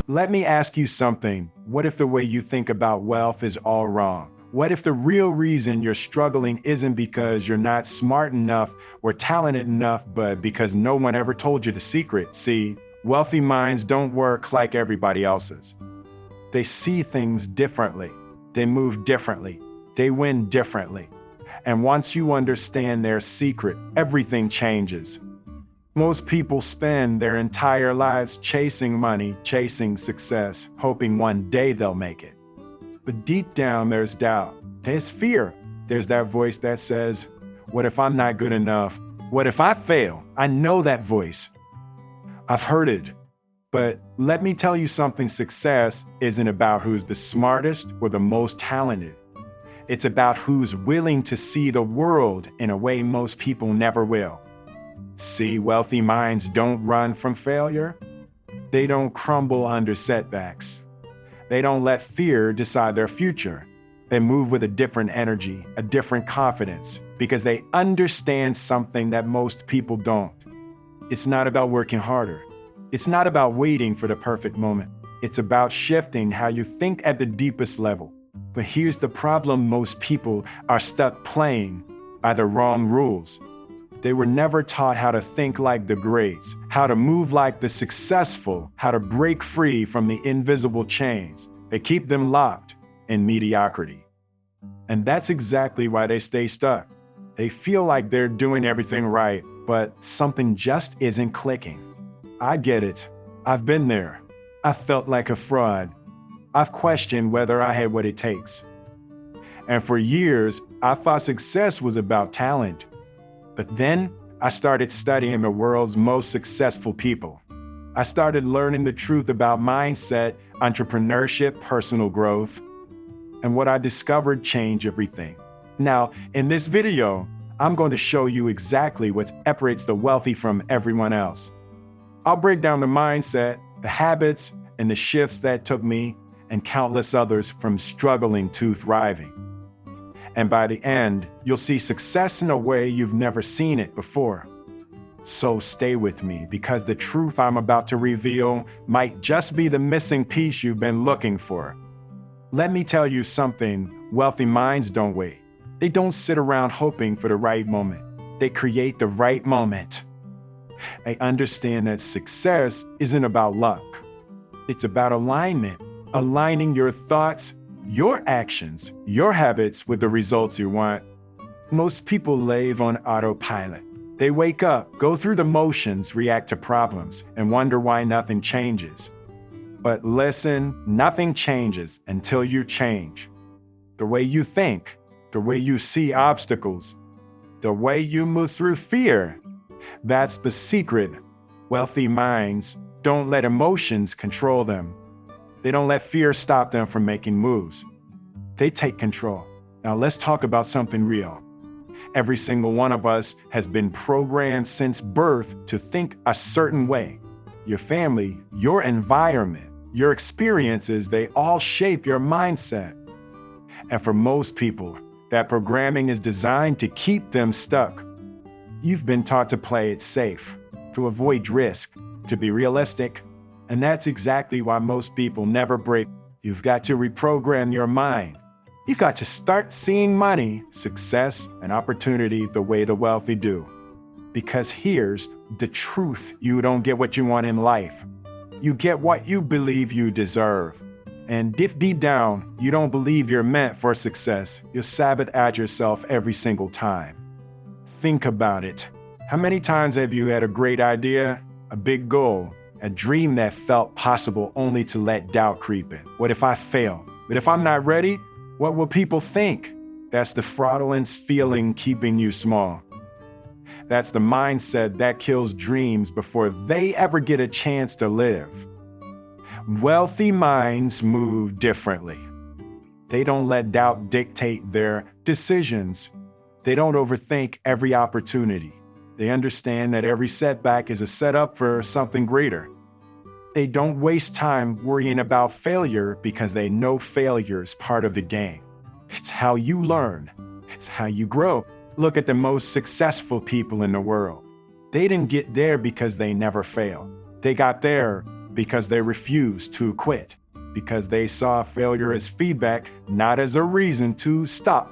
Let me ask you something. What if the way you think about wealth is all wrong? What if the real reason you're struggling isn't because you're not smart enough or talented enough, but because no one ever told you the secret? See, wealthy minds don't work like everybody else's. They see things differently. They move differently. They win differently. And once you understand their secret, everything changes. Most people spend their entire lives chasing money, chasing success, hoping one day they'll make it. But deep down, there's doubt. There's fear. There's that voice that says, what if I'm not good enough? What if I fail? I know that voice. I've heard it. But let me tell you something, success isn't about who's the smartest or the most talented. It's about who's willing to see the world in a way most people never will. See, wealthy minds don't run from failure. They don't crumble under setbacks. They don't let fear decide their future. They move with a different energy, a different confidence, because they understand something that most people don't. It's not about working harder. It's not about waiting for the perfect moment. It's about shifting how you think at the deepest level. But here's the problem: most people are stuck playing by the wrong rules. They were never taught how to think like the greats, how to move like the successful, how to break free from the invisible chains that keep them locked in mediocrity. And that's exactly why they stay stuck. They feel like they're doing everything right, but something just isn't clicking. I get it. I've been there. I felt like a fraud. I've questioned whether I had what it takes. And for years, I thought success was about talent. But then I started studying the world's most successful people. I started learning the truth about mindset, entrepreneurship, personal growth. And what I discovered changed everything. Now, in this video, I'm going to show you exactly what separates the wealthy from everyone else. I'll break down the mindset, the habits, and the shifts that took me and countless others from struggling to thriving. And by the end, you'll see success in a way you've never seen it before. So stay with me, because the truth I'm about to reveal might just be the missing piece you've been looking for. Let me tell you something: wealthy minds don't wait. They don't sit around hoping for the right moment. They create the right moment. They understand that success isn't about luck. It's about alignment, aligning your thoughts, your actions, your habits with the results you want. Most people live on autopilot. They wake up, go through the motions, react to problems, and wonder why nothing changes. But listen, nothing changes until you change. The way you think, the way you see obstacles, the way you move through fear. That's the secret. Wealthy minds don't let emotions control them. They don't let fear stop them from making moves. They take control. Now let's talk about something real. Every single one of us has been programmed since birth to think a certain way. Your family, your environment, your experiences, they all shape your mindset. And for most people, that programming is designed to keep them stuck. You've been taught to play it safe, to avoid risk, to be realistic. And that's exactly why most people never break. You've got to reprogram your mind. You've got to start seeing money, success, and opportunity the way the wealthy do. Because here's the truth: you don't get what you want in life. You get what you believe you deserve. And if deep down you don't believe you're meant for success, you'll sabotage yourself every single time. Think about it. How many times have you had a great idea, a big goal, a dream that felt possible, only to let doubt creep in? What if I fail? But if I'm not ready, what will people think? That's the fraudulent feeling keeping you small. That's the mindset that kills dreams before they ever get a chance to live. Wealthy minds move differently. They don't let doubt dictate their decisions. They don't overthink every opportunity. They understand that every setback is a setup for something greater. They don't waste time worrying about failure, because they know failure is part of the game. It's how you learn. It's how you grow. Look at the most successful people in the world. They didn't get there because they never failed. They got there because they refused to quit, because they saw failure as feedback, not as a reason to stop.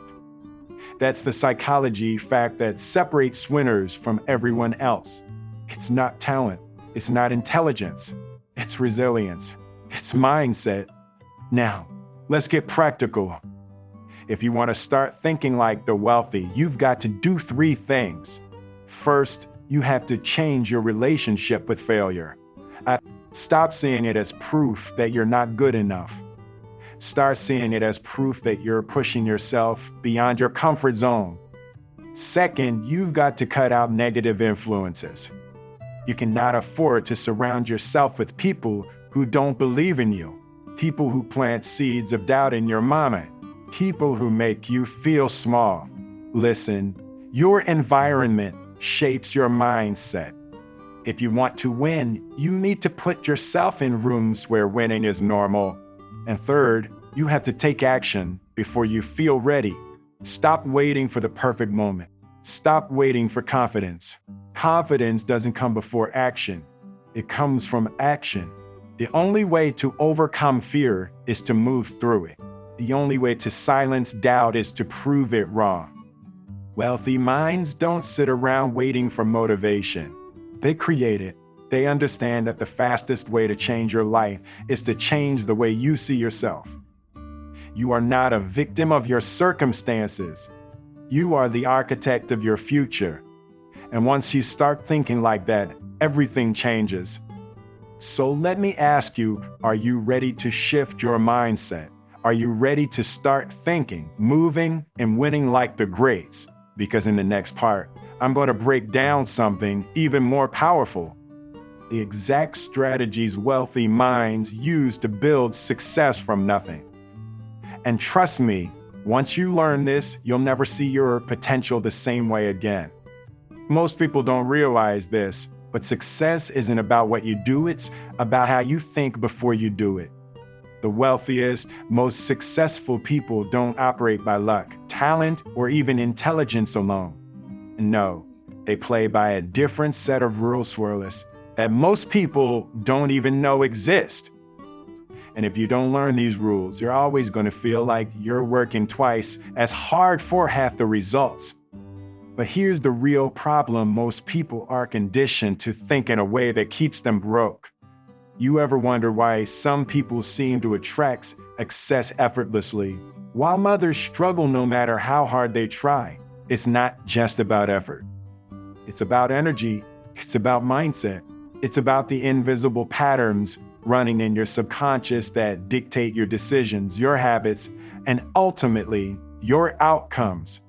That's the psychology fact that separates winners from everyone else. It's not talent. It's not intelligence. It's resilience. It's mindset. Now, let's get practical. If you want to start thinking like the wealthy, you've got to do 3 things. First, you have to change your relationship with failure. Stop seeing it as proof that you're not good enough. Start seeing it as proof that you're pushing yourself beyond your comfort zone. Second, you've got to cut out negative influences. You cannot afford to surround yourself with people who don't believe in you, people who plant seeds of doubt in your mind, people who make you feel small. Listen, your environment shapes your mindset. If you want to win, you need to put yourself in rooms where winning is normal. And third, you have to take action before you feel ready. Stop waiting for the perfect moment. Stop waiting for confidence. Confidence doesn't come before action. It comes from action. The only way to overcome fear is to move through it. The only way to silence doubt is to prove it wrong. Wealthy minds don't sit around waiting for motivation. They create it. They understand that the fastest way to change your life is to change the way you see yourself. You are not a victim of your circumstances. You are the architect of your future. And once you start thinking like that, everything changes. So let me ask you, are you ready to shift your mindset? Are you ready to start thinking, moving, and winning like the greats? Because in the next part, I'm going to break down something even more powerful. The exact strategies wealthy minds use to build success from nothing. And trust me, once you learn this, you'll never see your potential the same way again. Most people don't realize this, but success isn't about what you do, it's about how you think before you do it. The wealthiest, most successful people don't operate by luck, talent, or even intelligence alone. No, they play by a different set of rules, swirlers, that most people don't even know exist. And if you don't learn these rules, you're always going to feel like you're working twice as hard for half the results. But here's the real problem: most people are conditioned to think in a way that keeps them broke. You ever wonder why some people seem to attract success effortlessly, while others struggle no matter how hard they try? It's not just about effort. It's about energy. It's about mindset. It's about the invisible patterns running in your subconscious that dictate your decisions, your habits, and ultimately, your outcomes.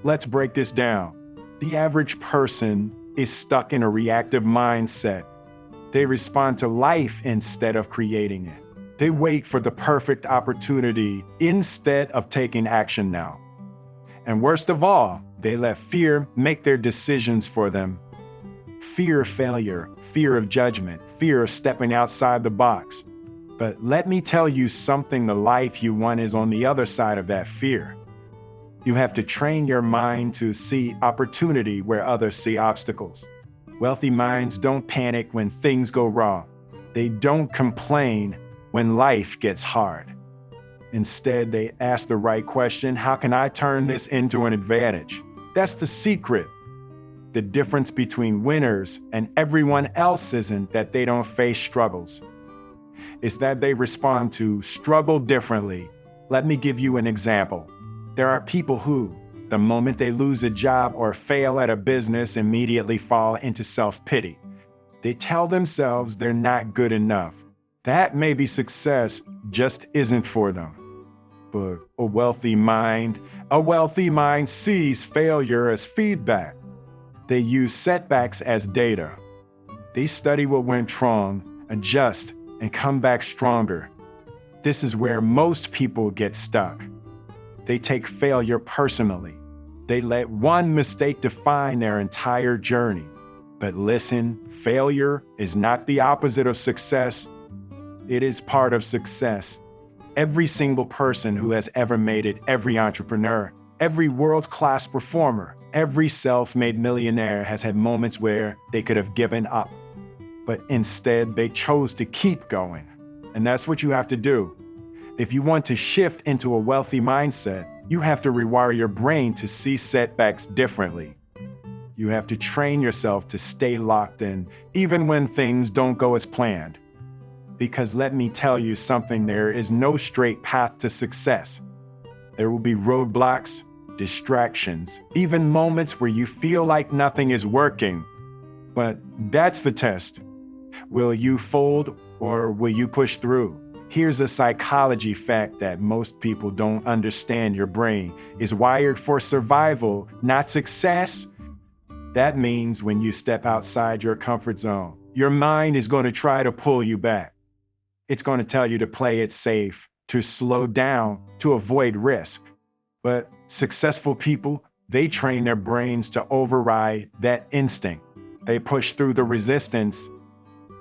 Let's break this down. The average person is stuck in a reactive mindset. They respond to life instead of creating it. They wait for the perfect opportunity instead of taking action now. And worst of all, they let fear make their decisions for them. Fear of failure, fear of judgment, fear of stepping outside the box. But let me tell you something: the life you want is on the other side of that fear. You have to train your mind to see opportunity where others see obstacles. Wealthy minds don't panic when things go wrong. They don't complain when life gets hard. Instead, they ask the right question: how can I turn this into an advantage? That's the secret. The difference between winners and everyone else isn't that they don't face struggles. It's that they respond to struggle differently. Let me give you an example. There are people who, the moment they lose a job or fail at a business, immediately fall into self-pity. They tell themselves they're not good enough. That maybe success just isn't for them. But a wealthy mind sees failure as feedback. They use setbacks as data. They study what went wrong, adjust, and come back stronger. This is where most people get stuck. They take failure personally. They let one mistake define their entire journey. But listen, failure is not the opposite of success. It is part of success. Every single person who has ever made it, every entrepreneur, every world-class performer, every self-made millionaire has had moments where they could have given up. but instead they chose to keep going. And that's what you have to do. If you want to shift into a wealthy mindset, you have to rewire your brain to see setbacks differently. You have to train yourself to stay locked in, even when things don't go as planned. Because let me tell you something, there is no straight path to success. There will be roadblocks, distractions, even moments where you feel like nothing is working. But that's the test. Will you fold or will you push through? Here's a psychology fact that most people don't understand. Your brain is wired for survival, not success. That means when you step outside your comfort zone, your mind is going to try to pull you back. It's going to tell you to play it safe, to slow down, to avoid risk. But successful people, they train their brains to override that instinct. They push through the resistance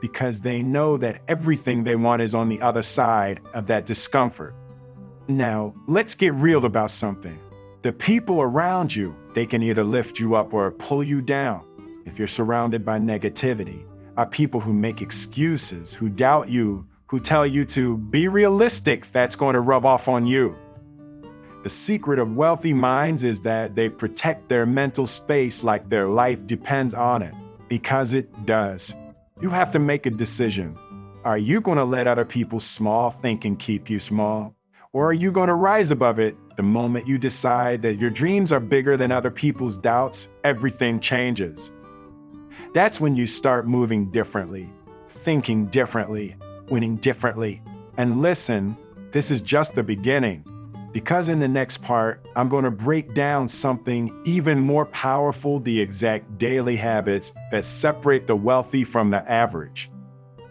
because they know that everything they want is on the other side of that discomfort. Now, let's get real about something. The people around you, they can either lift you up or pull you down. If you're surrounded by negativity, are people who make excuses, who doubt you, who tell you to be realistic, that's going to rub off on you. The secret of wealthy minds is that they protect their mental space like their life depends on it, because it does. You have to make a decision. Are you going to let other people's small thinking keep you small? Or are you going to rise above it? The moment you decide that your dreams are bigger than other people's doubts, everything changes. That's when you start moving differently, thinking differently, winning differently. And listen, this is just the beginning. Because in the next part, I'm going to break down something even more powerful, the exact daily habits that separate the wealthy from the average.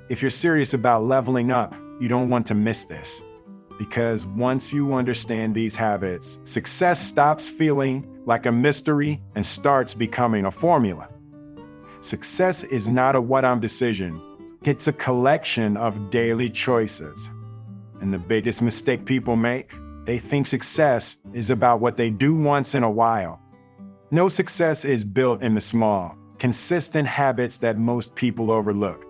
If you're serious about leveling up, you don't want to miss this. Because once you understand these habits, success stops feeling like a mystery and starts becoming a formula. Success is not a what-I'm decision. It's a collection of daily choices. And the biggest mistake people make, they think success is about what they do once in a while. No, success is built in the small, consistent habits that most people overlook.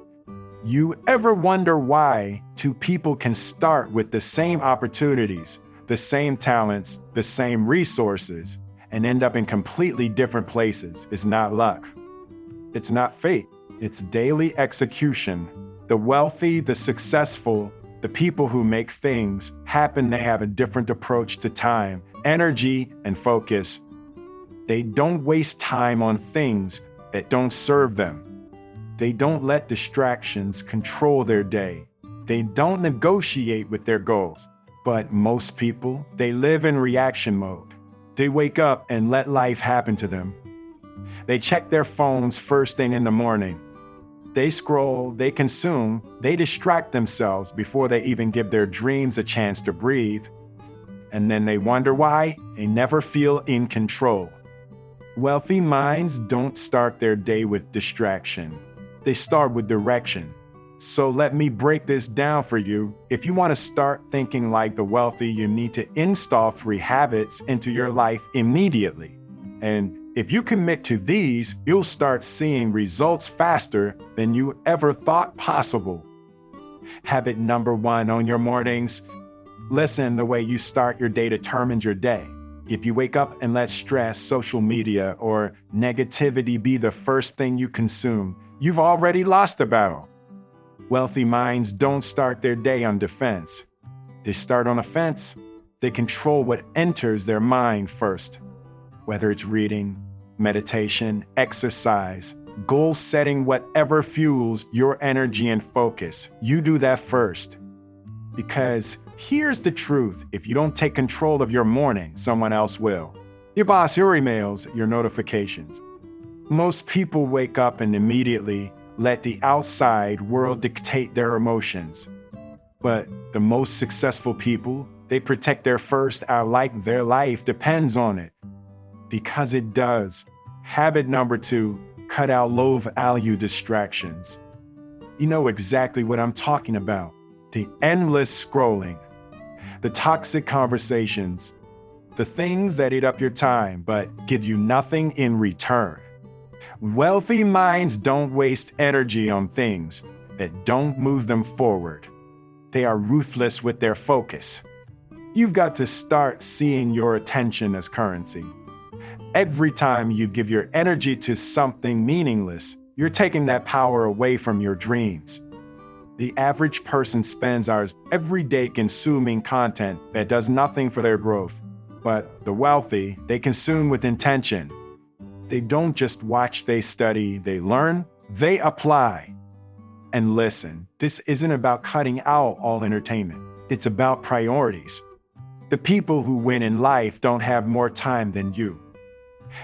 You ever wonder why two people can start with the same opportunities, the same talents, the same resources, and end up in completely different places? It's not luck. It's not fate. It's daily execution. The wealthy, the successful, the people who make things happen, they have a different approach to time, energy, and focus. They don't waste time on things that don't serve them. They don't let distractions control their day. They don't negotiate with their goals. But most people, they live in reaction mode. They wake up and let life happen to them. They check their phones first thing in the morning. They scroll, they consume, they distract themselves before they even give their dreams a chance to breathe. And then they wonder why they never feel in control. Wealthy minds don't start their day with distraction. They start with direction. So let me break this down for you. If you want to start thinking like the wealthy, you need to install 3 habits into your life immediately. And if you commit to these, you'll start seeing results faster than you ever thought possible. Habit number 1 on your mornings. Listen, the way you start your day determines your day. If you wake up and let stress, social media, or negativity be the first thing you consume, you've already lost the battle. Wealthy minds don't start their day on defense. They start on offense. They control what enters their mind first. Whether it's reading, meditation, exercise, goal setting, whatever fuels your energy and focus, you do that first. Because here's the truth, if you don't take control of your morning, someone else will. Your boss, your emails, your notifications. Most people wake up and immediately let the outside world dictate their emotions. But the most successful people, they protect their first hour like their life depends on it. Because it does. Habit number 2, cut out low-value distractions. You know exactly what I'm talking about. The endless scrolling, the toxic conversations, the things that eat up your time but give you nothing in return. Wealthy minds don't waste energy on things that don't move them forward. They are ruthless with their focus. You've got to start seeing your attention as currency. Every time you give your energy to something meaningless, you're taking that power away from your dreams. The average person spends hours every day consuming content that does nothing for their growth. But the wealthy, they consume with intention. They don't just watch, they study, they learn, they apply. And listen, this isn't about cutting out all entertainment. It's about priorities. The people who win in life don't have more time than you.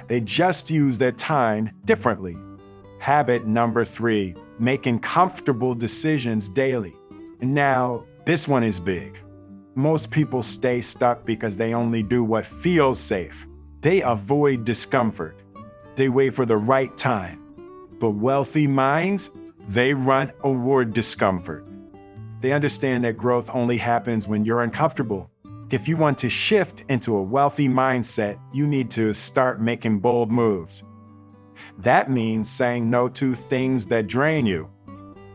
They just use their time differently. Habit number 3, making comfortable decisions daily. And now, this one is big. Most people stay stuck because they only do what feels safe. They avoid discomfort. They wait for the right time. But wealthy minds, they run toward discomfort. They understand that growth only happens when you're uncomfortable. If you want to shift into a wealthy mindset, you need to start making bold moves. That means saying no to things that drain you.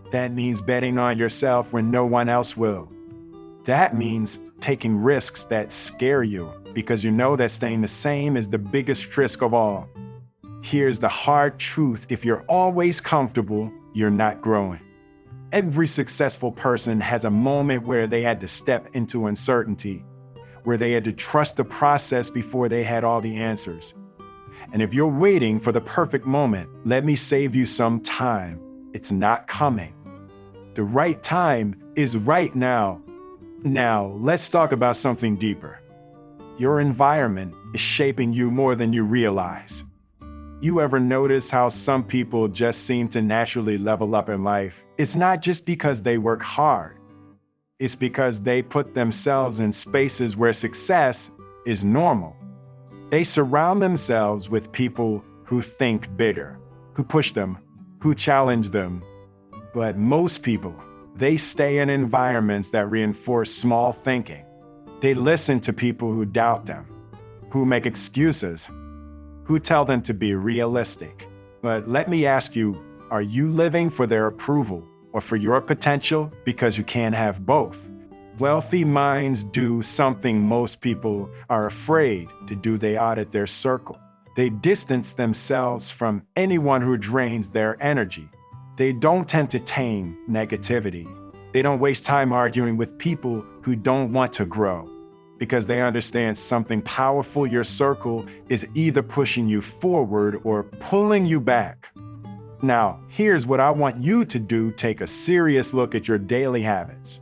That means betting on yourself when no one else will. That means taking risks that scare you because you know that staying the same is the biggest risk of all. Here's the hard truth: if you're always comfortable, you're not growing. Every successful person has a moment where they had to step into uncertainty, where they had to trust the process before they had all the answers. And if you're waiting for the perfect moment, let me save you some time. It's not coming. The right time is right now. Now, let's talk about something deeper. Your environment is shaping you more than you realize. You ever notice how some people just seem to naturally level up in life? It's not just because they work hard. It's because they put themselves in spaces where success is normal. They surround themselves with people who think bigger, who push them, who challenge them. But most people, they stay in environments that reinforce small thinking. They listen to people who doubt them, who make excuses, who tell them to be realistic. But let me ask you, are you living for their approval or for your potential? Because you can't have both. Wealthy minds do something most people are afraid to do. They audit their circle. They distance themselves from anyone who drains their energy. They don't entertain negativity. They don't waste time arguing with people who don't want to grow, because they understand something powerful. Your circle is either pushing you forward or pulling you back. Now, here's what I want you to do. Take a serious look at your daily habits.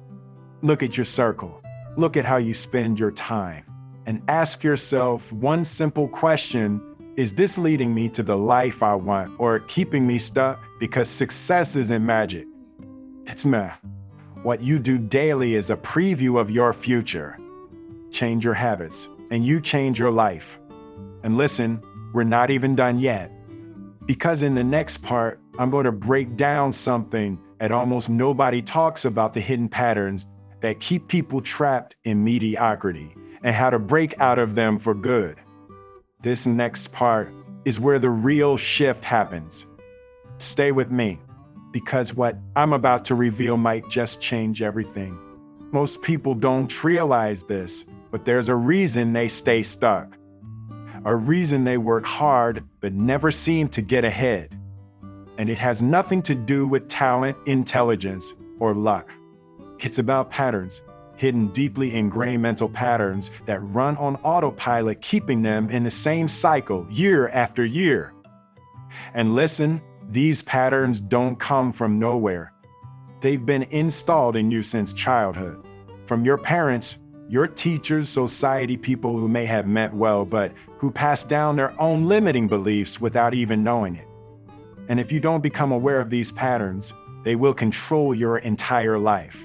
Look at your circle. Look at how you spend your time. And ask yourself one simple question: is this leading me to the life I want or keeping me stuck? Because success isn't magic. It's math. What you do daily is a preview of your future. Change your habits, and you change your life. And listen, we're not even done yet. Because in the next part, I'm going to break down something that almost nobody talks about: the hidden patterns that keep people trapped in mediocrity and how to break out of them for good. This next part is where the real shift happens. Stay with me, because what I'm about to reveal might just change everything. Most people don't realize this, but there's a reason they stay stuck. A reason they work hard but never seem to get ahead. And it has nothing to do with talent, intelligence, or luck. It's about patterns, hidden, deeply ingrained mental patterns that run on autopilot, keeping them in the same cycle year after year. And listen, these patterns don't come from nowhere. They've been installed in you since childhood. From your parents, your teachers, society, people who may have meant well, but who pass down their own limiting beliefs without even knowing it. And if you don't become aware of these patterns, they will control your entire life.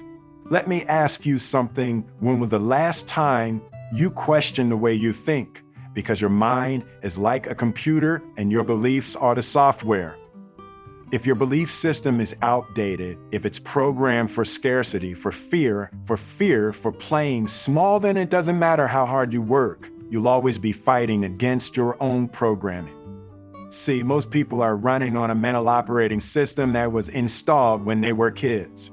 Let me ask you something. When was the last time you questioned the way you think? Because your mind is like a computer and your beliefs are the software. If your belief system is outdated, if it's programmed for scarcity, for fear, for playing small, then it doesn't matter how hard you work. You'll always be fighting against your own programming. See, most people are running on a mental operating system that was installed when they were kids.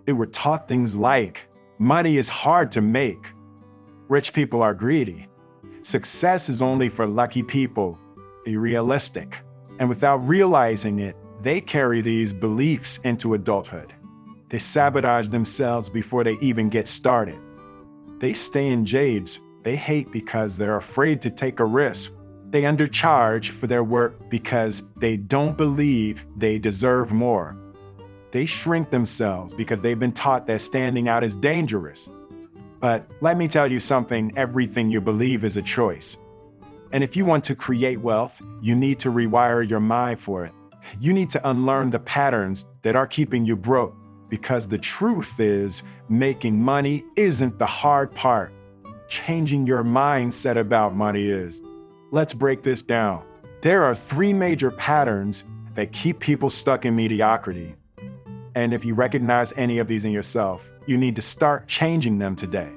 They were taught things like, money is hard to make. Rich people are greedy. Success is only for lucky people. Realistic. And without realizing it, they carry these beliefs into adulthood. They sabotage themselves before they even get started. They stay in jobs they hate because they're afraid to take a risk. They undercharge for their work because they don't believe they deserve more. They shrink themselves because they've been taught that standing out is dangerous. But let me tell you something, everything you believe is a choice. And if you want to create wealth, you need to rewire your mind for it. You need to unlearn the patterns that are keeping you broke, because the truth is, making money isn't the hard part. Changing your mindset about money is. Let's break this down. There are 3 major patterns that keep people stuck in mediocrity. And if you recognize any of these in yourself, you need to start changing them today.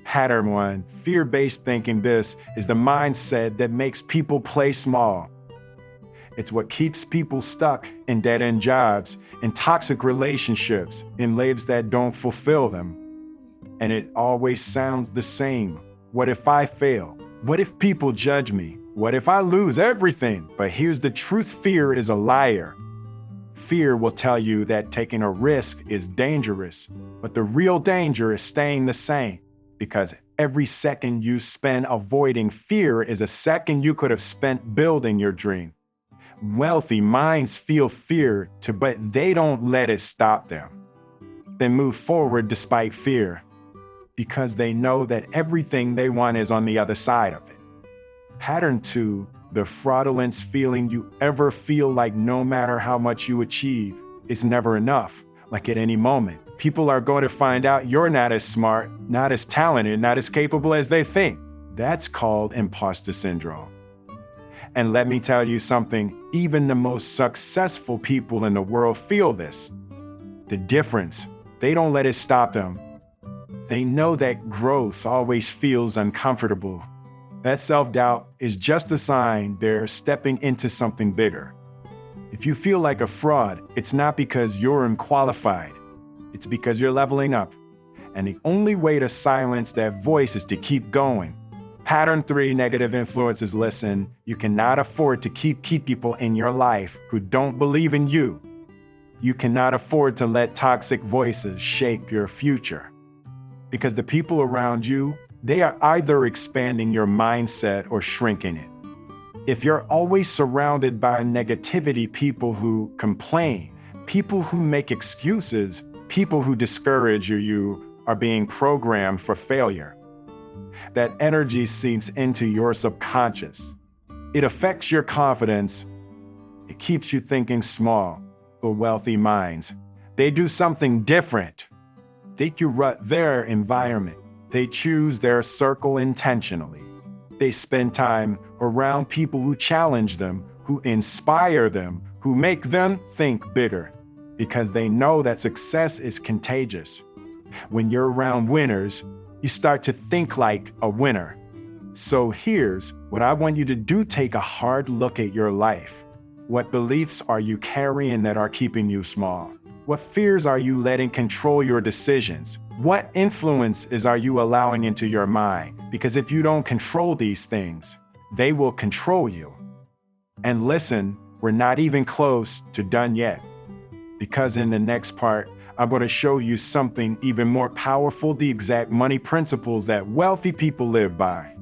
Pattern 1, fear-based thinking. This is the mindset that makes people play small. It's what keeps people stuck in dead-end jobs, in toxic relationships, in lives that don't fulfill them. And it always sounds the same. What if I fail? What if people judge me? What if I lose everything? But here's the truth, fear is a liar. Fear will tell you that taking a risk is dangerous, but the real danger is staying the same, because every second you spend avoiding fear is a second you could have spent building your dream. Wealthy minds feel fear too, but they don't let it stop them. They move forward despite fear, because they know that everything they want is on the other side of it. Pattern 2, the fraudulent feeling. You ever feel like no matter how much you achieve, it's never enough? Like at any moment, people are going to find out you're not as smart, not as talented, not as capable as they think. That's called imposter syndrome. And let me tell you something, even the most successful people in the world feel this. The difference, they don't let it stop them. They know that growth always feels uncomfortable. That self-doubt is just a sign they're stepping into something bigger. If you feel like a fraud, it's not because you're unqualified. It's because you're leveling up. And the only way to silence that voice is to keep going. Pattern 3, negative influences. Listen, you cannot afford to keep people in your life who don't believe in you. You cannot afford to let toxic voices shape your future. Because the people around you, they are either expanding your mindset or shrinking it. If you're always surrounded by negativity, people who complain, people who make excuses, people who discourage you are being programmed for failure. That energy seeps into your subconscious. It affects your confidence. It keeps you thinking small. But wealthy minds, they do something different. They curate their environment. They choose their circle intentionally. They spend time around people who challenge them, who inspire them, who make them think bigger, because they know that success is contagious. When you're around winners, you start to think like a winner. So here's what I want you to do. Take a hard look at your life. What beliefs are you carrying that are keeping you small? What fears are you letting control your decisions? What influences are you allowing into your mind? Because if you don't control these things, they will control you. And listen, we're not even close to done yet. Because in the next part, I'm going to show you something even more powerful, the exact money principles that wealthy people live by.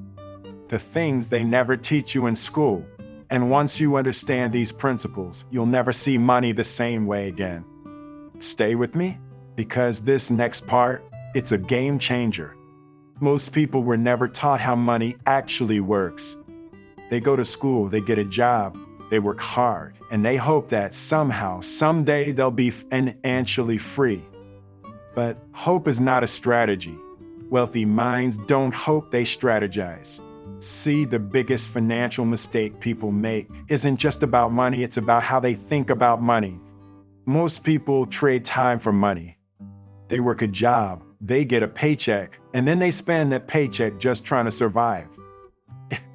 The things they never teach you in school. And once you understand these principles, you'll never see money the same way again. Stay with me, because this next part, it's a game changer. Most people were never taught how money actually works. They go to school, they get a job, they work hard, and they hope that somehow, someday they'll be financially free. But hope is not a strategy. Wealthy minds don't hope, they strategize. See, the biggest financial mistake people make isn't just about money, it's about how they think about money. Most people trade time for money. They work a job, they get a paycheck, and then they spend that paycheck just trying to survive.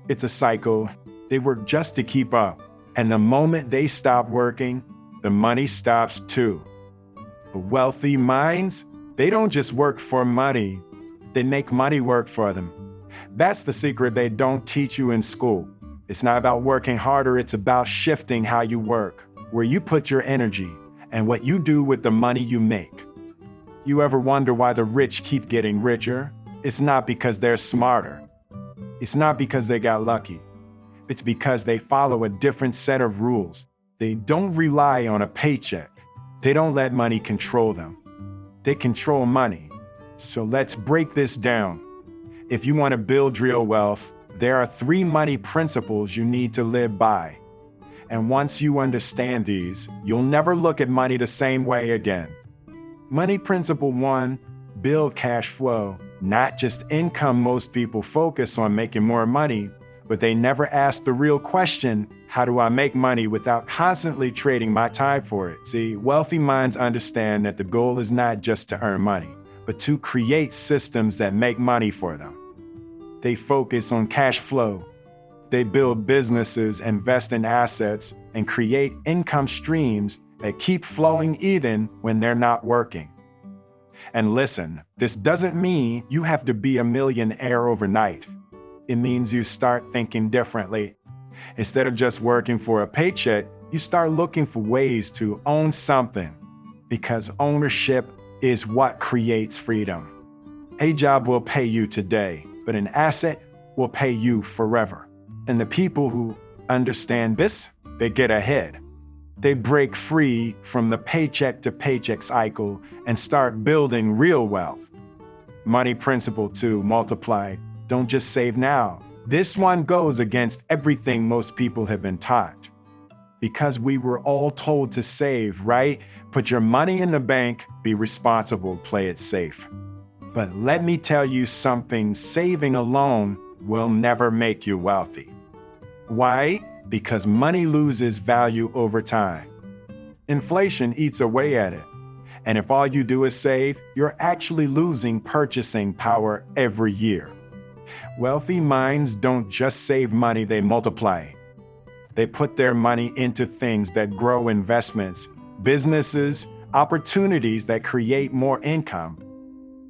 It's a cycle. They work just to keep up. And the moment they stop working, the money stops too. But wealthy minds, they don't just work for money, they make money work for them. That's the secret they don't teach you in school. It's not about working harder, it's about shifting how you work, where you put your energy, and what you do with the money you make. You ever wonder why the rich keep getting richer? It's not because they're smarter. It's not because they got lucky. It's because they follow a different set of rules. They don't rely on a paycheck. They don't let money control them. They control money. So let's break this down. If you want to build real wealth, there are 3 money principles you need to live by. And once you understand these, you'll never look at money the same way again. Money principle 1, build cash flow, not just income. Most people focus on making more money, but they never ask the real question, how do I make money without constantly trading my time for it? See, wealthy minds understand that the goal is not just to earn money, but to create systems that make money for them. They focus on cash flow. They build businesses, invest in assets, and create income streams that keep flowing even when they're not working. And listen, this doesn't mean you have to be a millionaire overnight. It means you start thinking differently. Instead of just working for a paycheck, you start looking for ways to own something, because ownership is what creates freedom. A job will pay you today, but an asset will pay you forever. And the people who understand this, they get ahead. They break free from the paycheck to paycheck cycle and start building real wealth. Money principle 2, multiply. Don't just save now. This one goes against everything most people have been taught. Because we were all told to save, right? Put your money in the bank, be responsible, play it safe. But let me tell you something, saving alone will never make you wealthy. Why? Because money loses value over time. Inflation eats away at it. And if all you do is save, you're actually losing purchasing power every year. Wealthy minds don't just save money, they multiply. They put their money into things that grow, investments, businesses, opportunities that create more income.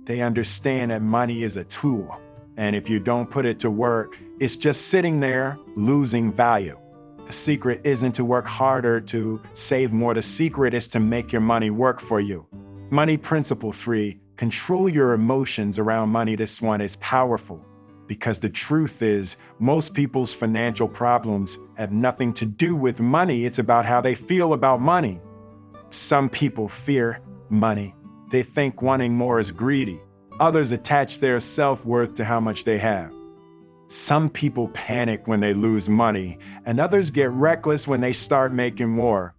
They understand that money is a tool, and if you don't put it to work, it's just sitting there losing value. The secret isn't to work harder to save more. The secret is to make your money work for you. Money principle 3, control your emotions around money. This one is powerful because the truth is most people's financial problems have nothing to do with money. It's about how they feel about money. Some people fear money. They think wanting more is greedy. Others attach their self-worth to how much they have. Some people panic when they lose money, and others get reckless when they start making more.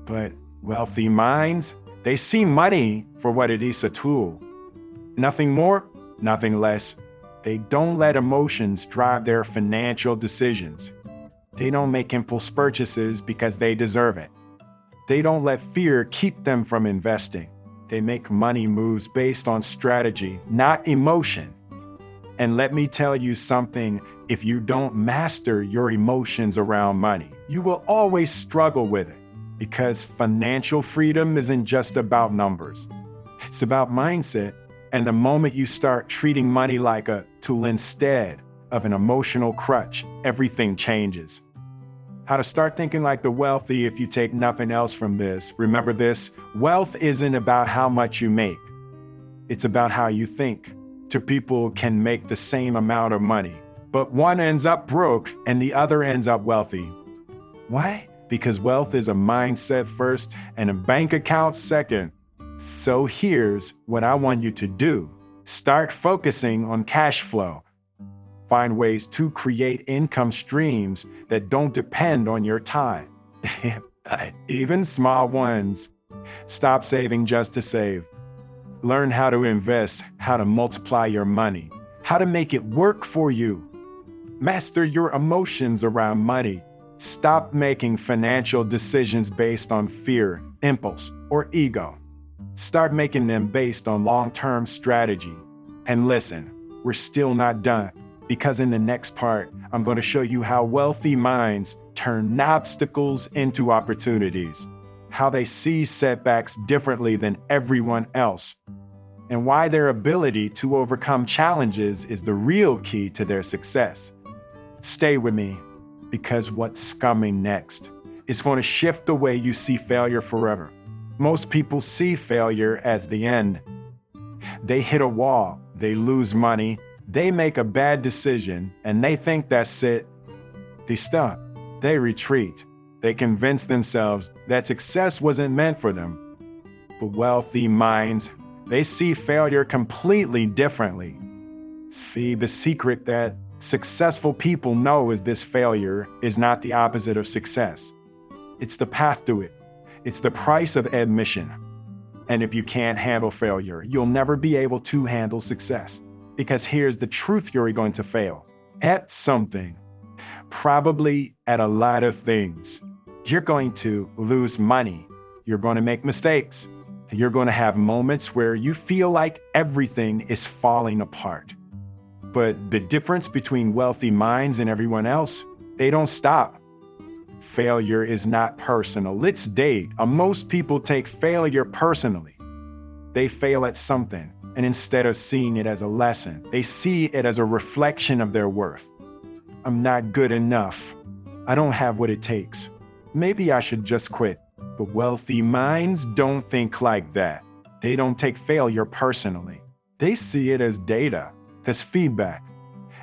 But wealthy minds, they see money for what it is, a tool. Nothing more, nothing less. They don't let emotions drive their financial decisions. They don't make impulse purchases because they deserve it. They don't let fear keep them from investing. They make money moves based on strategy, not emotion. And let me tell you something, if you don't master your emotions around money, you will always struggle with it, because financial freedom isn't just about numbers. It's about mindset. And the moment you start treating money like a tool instead of an emotional crutch, everything changes. How to start thinking like the wealthy. If you take nothing else from this, remember this: wealth isn't about how much you make. It's about how you think. Two people can make the same amount of money, but one ends up broke and the other ends up wealthy. Why? Because wealth is a mindset first and a bank account second. So here's what I want you to do. Start focusing on cash flow. Find ways to create income streams that don't depend on your time, even small ones. Stop saving just to save. Learn how to invest, how to multiply your money, how to make it work for you. Master your emotions around money. Stop making financial decisions based on fear, impulse, or ego. Start making them based on long-term strategy. And listen, we're still not done. Because in the next part, I'm going to show you how wealthy minds turn obstacles into opportunities, how they see setbacks differently than everyone else, and why their ability to overcome challenges is the real key to their success. Stay with me, because what's coming next is going to shift the way you see failure forever. Most people see failure as the end. They hit a wall, they lose money, they make a bad decision, and they think that's it. They stop, they retreat, they convince themselves that success wasn't meant for them. But wealthy minds, they see failure completely differently. See, the secret that successful people know is this: failure is not the opposite of success. It's the path to it. It's the price of admission. And if you can't handle failure, you'll never be able to handle success. Because here's the truth: you're going to fail at something, probably at a lot of things. You're going to lose money. You're going to make mistakes. You're going to have moments where you feel like everything is falling apart. But the difference between wealthy minds and everyone else, they don't stop. Failure is not personal. It's date. Most people take failure personally. They fail at something, and instead of seeing it as a lesson, they see it as a reflection of their worth. I'm not good enough. I don't have what it takes. Maybe I should just quit. But wealthy minds don't think like that. They don't take failure personally. They see it as data, as feedback,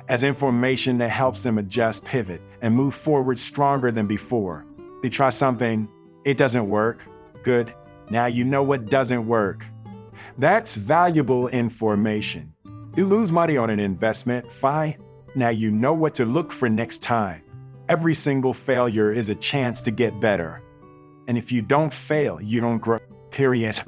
as information that helps them adjust, pivot, and move forward stronger than before. They try something, it doesn't work. Good, now you know what doesn't work. That's valuable information. You lose money on an investment, fine. Now you know what to look for next time. Every single failure is a chance to get better. And if you don't fail, you don't grow, period.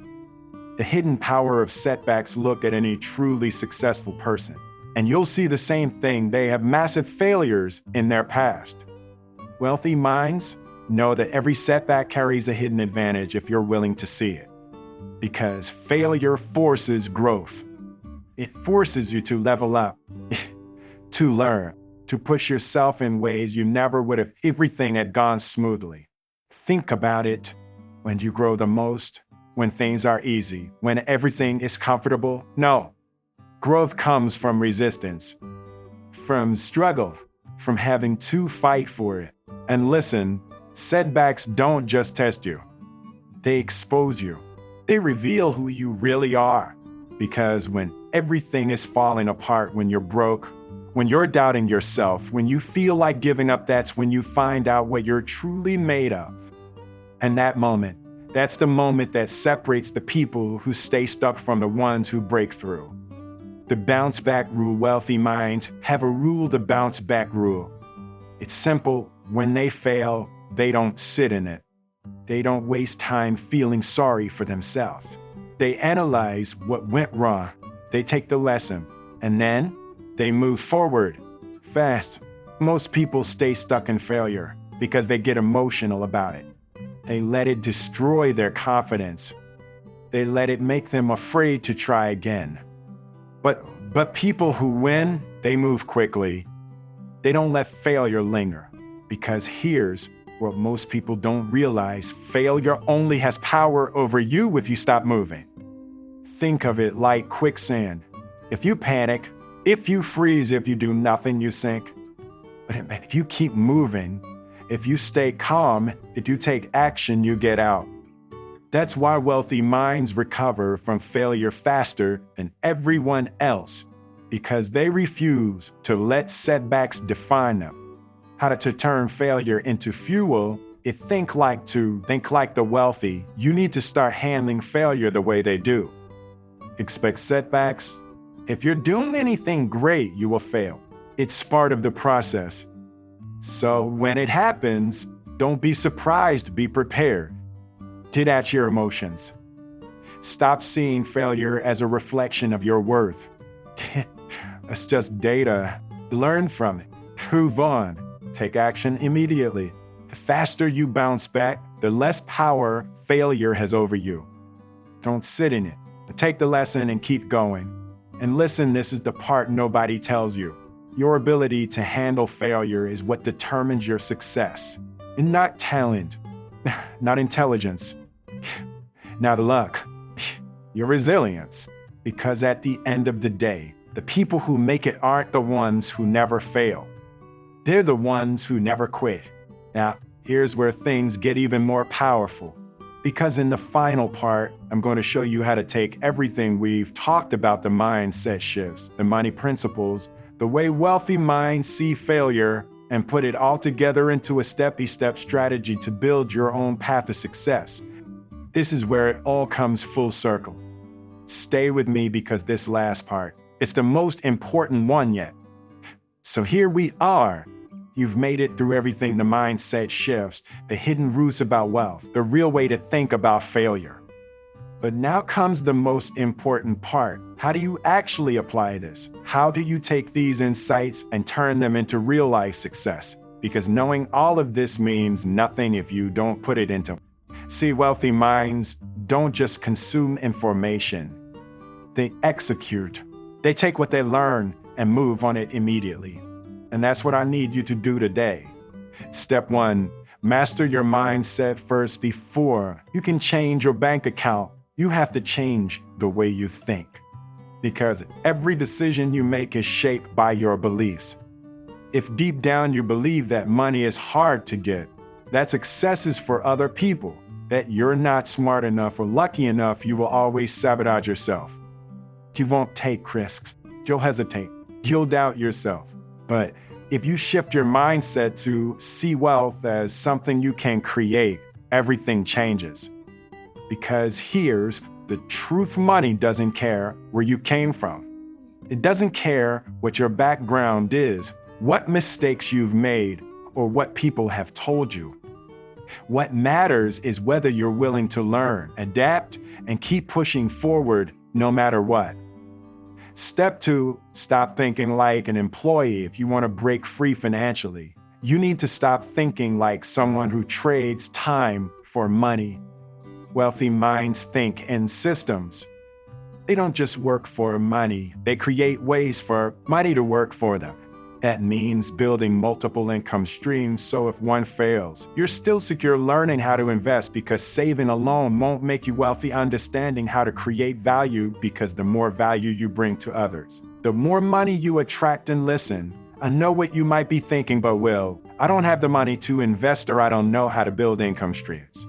The hidden power of setbacks: look at any truly successful person, and you'll see the same thing. They have massive failures in their past. Wealthy minds know that every setback carries a hidden advantage if you're willing to see it. Because failure forces growth. It forces you to level up, to learn, to push yourself in ways you never would have if everything had gone smoothly. Think about it. When you grow the most, when things are easy, when everything is comfortable? No. Growth comes from resistance, from struggle, from having to fight for it. And listen, setbacks don't just test you. They expose you. They reveal who you really are. Because when everything is falling apart, when you're broke, when you're doubting yourself, when you feel like giving up, that's when you find out what you're truly made of. And that moment, that's the moment that separates the people who stay stuck from the ones who break through. The bounce back rule: wealthy minds have a rule, the bounce back rule. It's simple. When they fail, they don't sit in it. They don't waste time feeling sorry for themselves. They analyze what went wrong. They take the lesson, and then they move forward fast. Most people stay stuck in failure because they get emotional about it. They let it destroy their confidence. They let it make them afraid to try again. But people who win, they move quickly. They don't let failure linger. Because here's what most people don't realize: failure only has power over you if you stop moving. Think of it like quicksand. If you panic, if you freeze, if you do nothing, you sink. But if you keep moving, if you stay calm, if you take action, you get out. That's why wealthy minds recover from failure faster than everyone else, because they refuse to let setbacks define them. How to turn failure into fuel: think like the wealthy. You need to start handling failure the way they do. Expect setbacks. If you're doing anything great, you will fail. It's part of the process. So when it happens, don't be surprised, be prepared. Detach your emotions. Stop seeing failure as a reflection of your worth. It's just data. Learn from it. Move on. Take action immediately. The faster you bounce back, the less power failure has over you. Don't sit in it. Take the lesson and keep going. And listen, this is the part nobody tells you. Your ability to handle failure is what determines your success, and not talent, not intelligence, not luck, your resilience. Because at the end of the day, the people who make it aren't the ones who never fail. They're the ones who never quit. Now, here's where things get even more powerful. Because in the final part, I'm going to show you how to take everything we've talked about, the mindset shifts, the money principles, the way wealthy minds see failure, and put it all together into a step-by-step strategy to build your own path of success. This is where it all comes full circle. Stay with me because this last part, it's the most important one yet. So here we are. You've made it through everything, the mindset shifts, the hidden roots about wealth, the real way to think about failure. But now comes the most important part. How do you actually apply this? How do you take these insights and turn them into real life success? Because knowing all of this means nothing if you don't put it into. See, wealthy minds don't just consume information. They execute. They take what they learn and move on it immediately. And that's what I need you to do today. Step 1, master your mindset first. Before you can change your bank account, you have to change the way you think. Because every decision you make is shaped by your beliefs. If deep down you believe that money is hard to get, that success is for other people, that you're not smart enough or lucky enough, you will always sabotage yourself. You won't take risks. You'll hesitate. You'll doubt yourself. But if you shift your mindset to see wealth as something you can create, everything changes. Because here's the truth: money doesn't care where you came from. It doesn't care what your background is, what mistakes you've made, or what people have told you. What matters is whether you're willing to learn, adapt, and keep pushing forward no matter what. Step 2, stop thinking like an employee if you want to break free financially. You need to stop thinking like someone who trades time for money. Wealthy minds think in systems. They don't just work for money, they create ways for money to work for them. That means building multiple income streams so if one fails, you're still secure. Learning how to invest, because saving alone won't make you wealthy. Understanding how to create value, because the more value you bring to others, the more money you attract. And listen, I know what you might be thinking, but Will, I don't have the money to invest, or I don't know how to build income streams.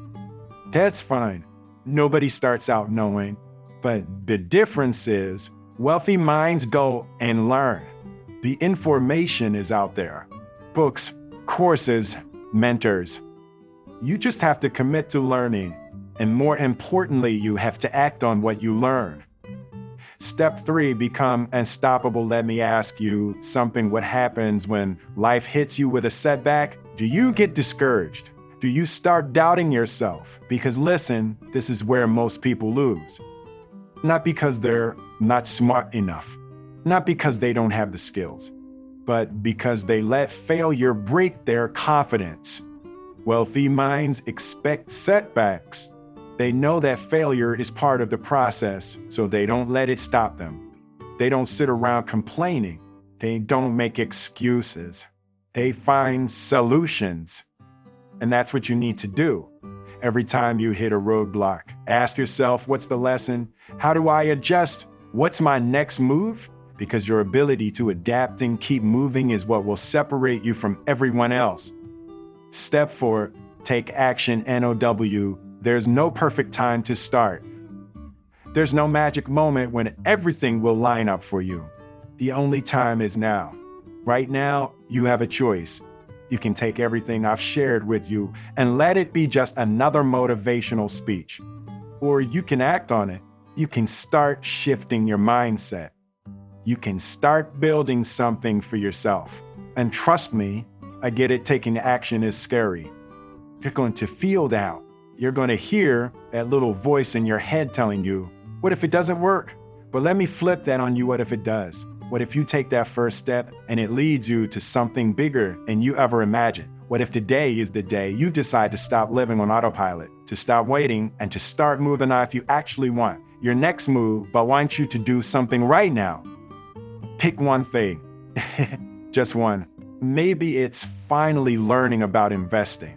That's fine. Nobody starts out knowing. But the difference is wealthy minds go and learn. The information is out there. Books, courses, mentors. You just have to commit to learning. And more importantly, you have to act on what you learn. Step 3, become unstoppable. Let me ask you something. What happens when life hits you with a setback? Do you get discouraged? Do you start doubting yourself? Because listen, this is where most people lose. Not because they're not smart enough. Not because they don't have the skills, but because they let failure break their confidence. Wealthy minds expect setbacks. They know that failure is part of the process, so they don't let it stop them. They don't sit around complaining. They don't make excuses. They find solutions. And that's what you need to do. Every time you hit a roadblock, ask yourself, what's the lesson? How do I adjust? What's my next move? Because your ability to adapt and keep moving is what will separate you from everyone else. Step 4, take action. NOW. There's no perfect time to start. There's no magic moment when everything will line up for you. The only time is now. Right now, you have a choice. You can take everything I've shared with you and let it be just another motivational speech. Or you can act on it. You can start shifting your mindset. You can start building something for yourself. And trust me, I get it, taking action is scary. You're going to feel doubt. You're going to hear that little voice in your head telling you, what if it doesn't work? But let me flip that on you. What if it does? What if you take that first step and it leads you to something bigger than you ever imagined? What if today is the day you decide to stop living on autopilot, to stop waiting, and to start moving on if you actually want your next move, but want you to do something right now? Pick one thing. Just one. Maybe it's finally learning about investing.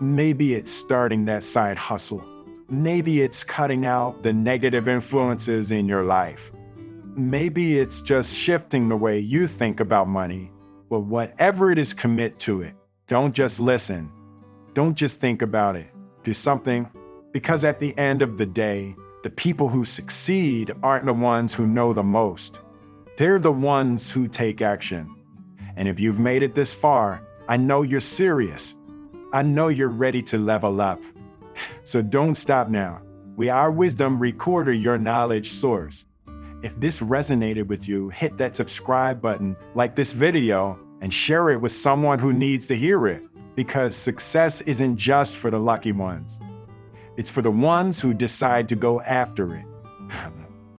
Maybe it's starting that side hustle. Maybe it's cutting out the negative influences in your life. Maybe it's just shifting the way you think about money. But whatever it is, commit to it. Don't just listen. Don't just think about it. Do something. Because at the end of the day, the people who succeed aren't the ones who know the most. They're the ones who take action. And if you've made it this far, I know you're serious. I know you're ready to level up. So don't stop now. We are Wisdom Recorder, your knowledge source. If this resonated with you, hit that subscribe button, like this video, and share it with someone who needs to hear it. Because success isn't just for the lucky ones. It's for the ones who decide to go after it.